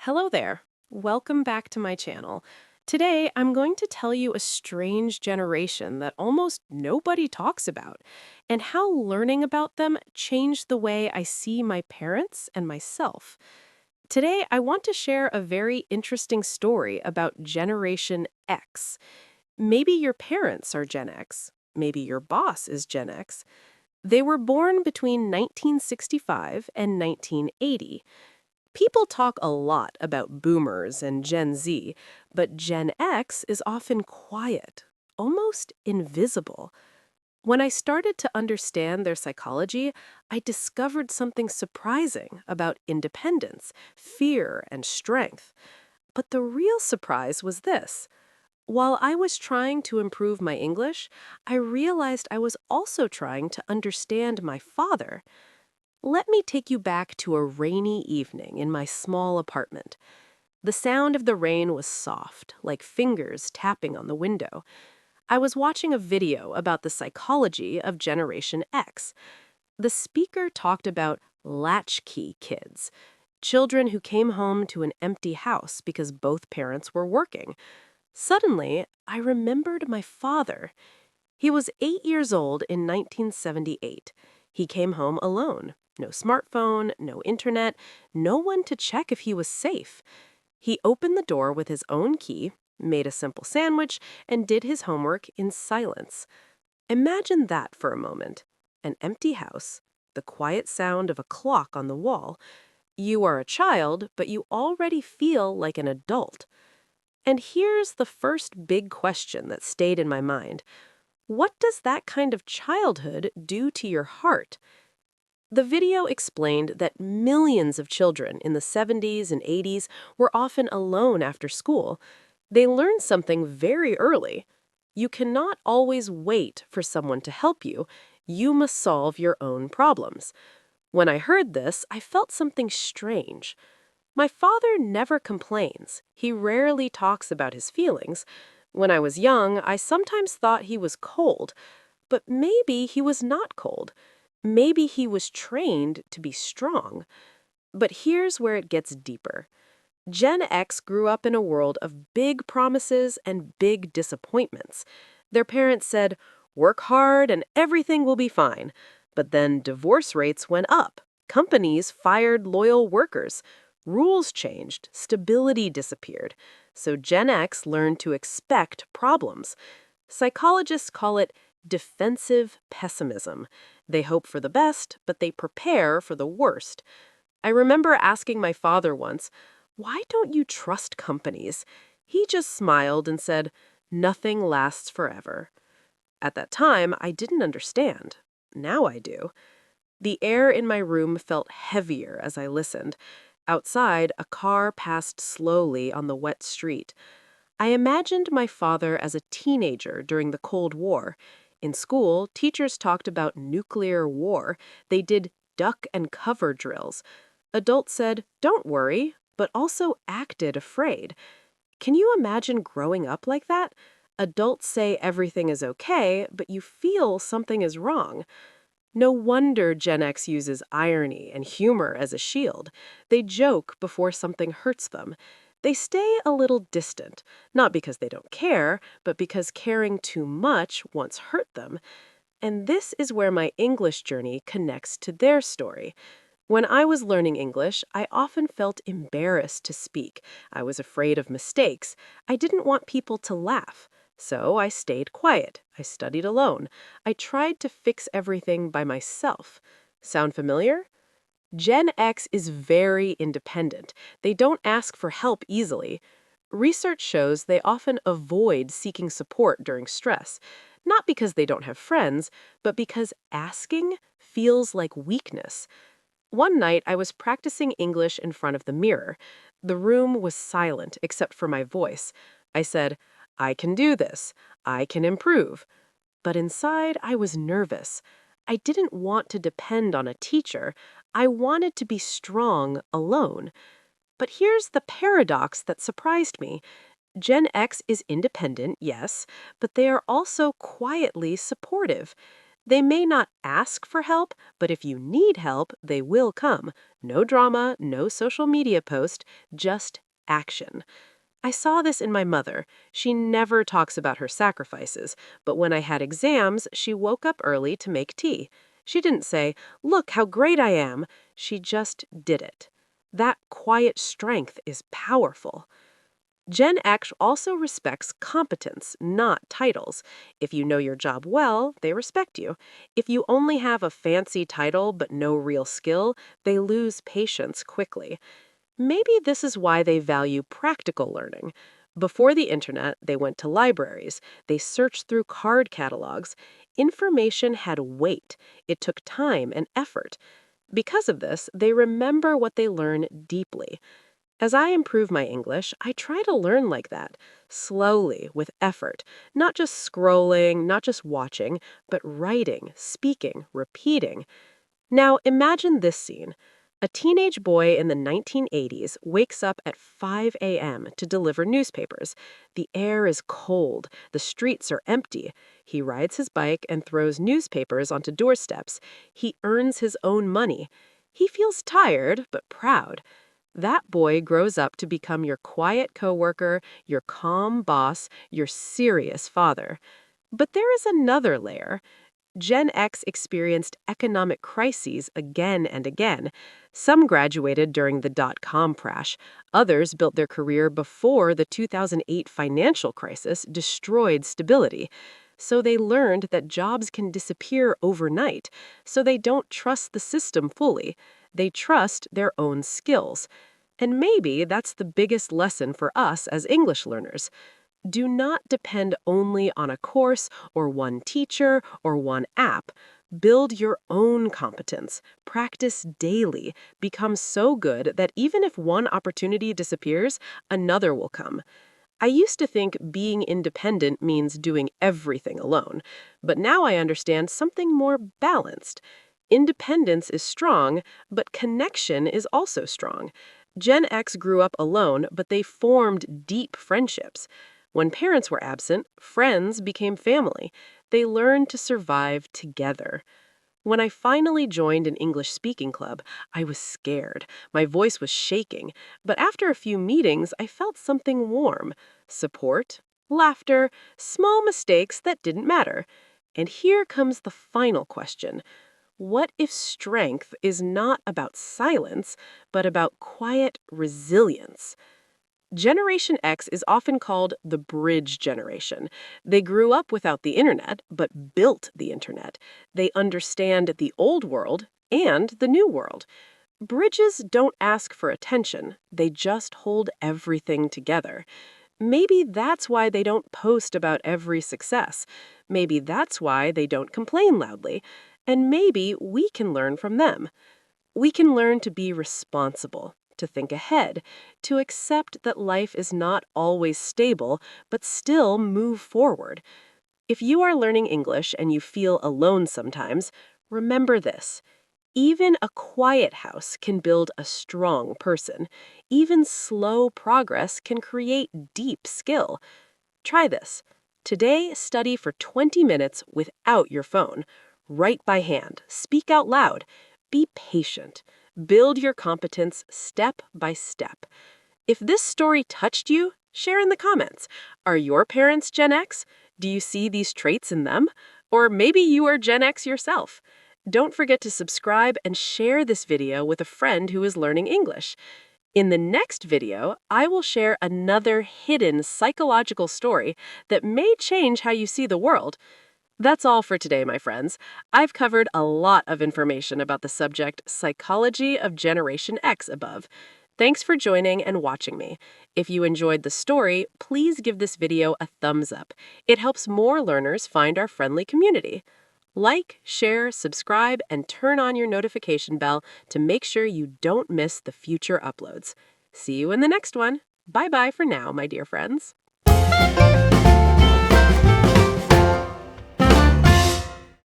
Hello there. Welcome back to my channel. Today, I'm going to tell you a strange generation that almost nobody talks about and how learning about them changed the way I see my parents and myself. Today, I want to share a very interesting story about Generation X. Maybe your parents are Gen X. Maybe your boss is Gen X. They were born between 1965 and 1980. People talk a lot about boomers and Gen Z, but Gen X is often quiet, almost invisible. When I started to understand their psychology, I discovered something surprising about independence, fear, and strength. But the real surprise was this. While I was trying to improve my English, I realized I was also trying to understand my father. Let me take you back to a rainy evening in my small apartment. The sound of the rain was soft, like fingers tapping on the window. I was watching a video about the psychology of Generation X. The speaker talked about latchkey kids, children who came home to an empty house because both parents were working. Suddenly, I remembered my father. He was 8 years old in 1978. He came home alone. No smartphone, no internet, no one to check if he was safe. He opened the door with his own key, made a simple sandwich, and did his homework in silence. Imagine that for a moment. An empty house, the quiet sound of a clock on the wall. You are a child, but you already feel like an adult. And here's the first big question that stayed in my mind. What does that kind of childhood do to your heart? The video explained that millions of children in the 70s and 80s were often alone after school. They learned something very early. You cannot always wait for someone to help you. You must solve your own problems. When I heard this, I felt something strange. My father never complains. He rarely talks about his feelings. When I was young, I sometimes thought he was cold, but maybe he was not cold. Maybe he was trained to be strong. But here's where it gets deeper. Gen X grew up in a world of big promises and big disappointments. Their parents said, work hard and everything will be fine. But then divorce rates went up. Companies fired loyal workers. Rules changed. Stability disappeared. So Gen X learned to expect problems. Psychologists call it defensive pessimism. They hope for the best, but they prepare for the worst. I remember asking my father once, "Why don't you trust companies?" He just smiled and said, "Nothing lasts forever." At that time, I didn't understand. Now I do. The air in my room felt heavier as I listened. Outside, a car passed slowly on the wet street. I imagined my father as a teenager during the Cold War. In school, teachers talked about nuclear war. They did duck and cover drills. Adults said, "Don't worry," but also acted afraid. Can you imagine growing up like that? Adults say everything is okay, but you feel something is wrong. No wonder Gen X uses irony and humor as a shield. They joke before something hurts them. They stay a little distant, not because they don't care, but because caring too much once hurt them. And this is where my English journey connects to their story. When I was learning English, I often felt embarrassed to speak. I was afraid of mistakes. I didn't want people to laugh. So I stayed quiet. I studied alone. I tried to fix everything by myself. Sound familiar? Gen X is very independent. They don't ask for help easily. Research shows they often avoid seeking support during stress, not because they don't have friends, but because asking feels like weakness. One night, I was practicing English in front of the mirror. The room was silent except for my voice. I said, "I can do this. I can improve." But inside, I was nervous. I didn't want to depend on a teacher. I wanted to be strong alone. But here's the paradox that surprised me. Gen X is independent, yes, but they are also quietly supportive. They may not ask for help, but if you need help, they will come. No drama, no social media post, just action. I saw this in my mother. She never talks about her sacrifices, but when I had exams, she woke up early to make tea. She didn't say, "Look how great I am." She just did it. That quiet strength is powerful. Gen X also respects competence, not titles. If you know your job well, they respect you. If you only have a fancy title but no real skill, they lose patience quickly. Maybe this is why they value practical learning. Before the internet, they went to libraries. They searched through card catalogs. Information had weight. It took time and effort. Because of this, they remember what they learn deeply. As I improve my English, I try to learn like that, slowly, with effort, not just scrolling, not just watching, but writing, speaking, repeating. Now, imagine this scene. A teenage boy in the 1980s wakes up at 5 a.m. to deliver newspapers. The air is cold, the streets are empty. He rides his bike and throws newspapers onto doorsteps. He earns his own money. He feels tired, but proud. That boy grows up to become your quiet coworker, your calm boss, your serious father. But there is another layer. Gen X experienced economic crises again and again. Some graduated during the dot-com crash. Others built their career before the 2008 financial crisis destroyed stability. So they learned that jobs can disappear overnight. So they don't trust the system fully. They trust their own skills. And maybe that's the biggest lesson for us as English learners. Do not depend only on a course or one teacher or one app. Build your own competence. Practice daily. Become so good that even if one opportunity disappears, another will come. I used to think being independent means doing everything alone, but now I understand something more balanced. Independence is strong, but connection is also strong. Gen X grew up alone, but they formed deep friendships. When parents were absent, friends became family. They learned to survive together. When I finally joined an English speaking club, I was scared. My voice was shaking. But after a few meetings, I felt something warm. Support, laughter, small mistakes that didn't matter. And here comes the final question. What if strength is not about silence, but about quiet resilience? Generation X is often called the bridge generation. They grew up without the internet, but built the internet. They understand the old world and the new world. Bridges don't ask for attention, they just hold everything together. Maybe that's why they don't post about every success. Maybe that's why they don't complain loudly. And maybe we can learn from them. We can learn to be responsible, to think ahead, to accept that life is not always stable, but still move forward. If you are learning English and you feel alone sometimes, remember this. Even a quiet house can build a strong person. Even slow progress can create deep skill. Try this. Today, study for 20 minutes without your phone. Write by hand. Speak out loud. Be patient. Build your competence step by step. If this story touched you, share in the comments. Are your parents Gen X? Do you see these traits in them? Or maybe you are Gen X yourself. Don't forget to subscribe and share this video with a friend who is learning English. In the next video, I will share another hidden psychological story that may change how you see the world. That's all for today, my friends. I've covered a lot of information about the subject Psychology of Generation X above. Thanks for joining and watching me. If you enjoyed the story, please give this video a thumbs up. It helps more learners find our friendly community. Like, share, subscribe, and turn on your notification bell to make sure you don't miss the future uploads. See you in the next one. Bye-bye for now, my dear friends.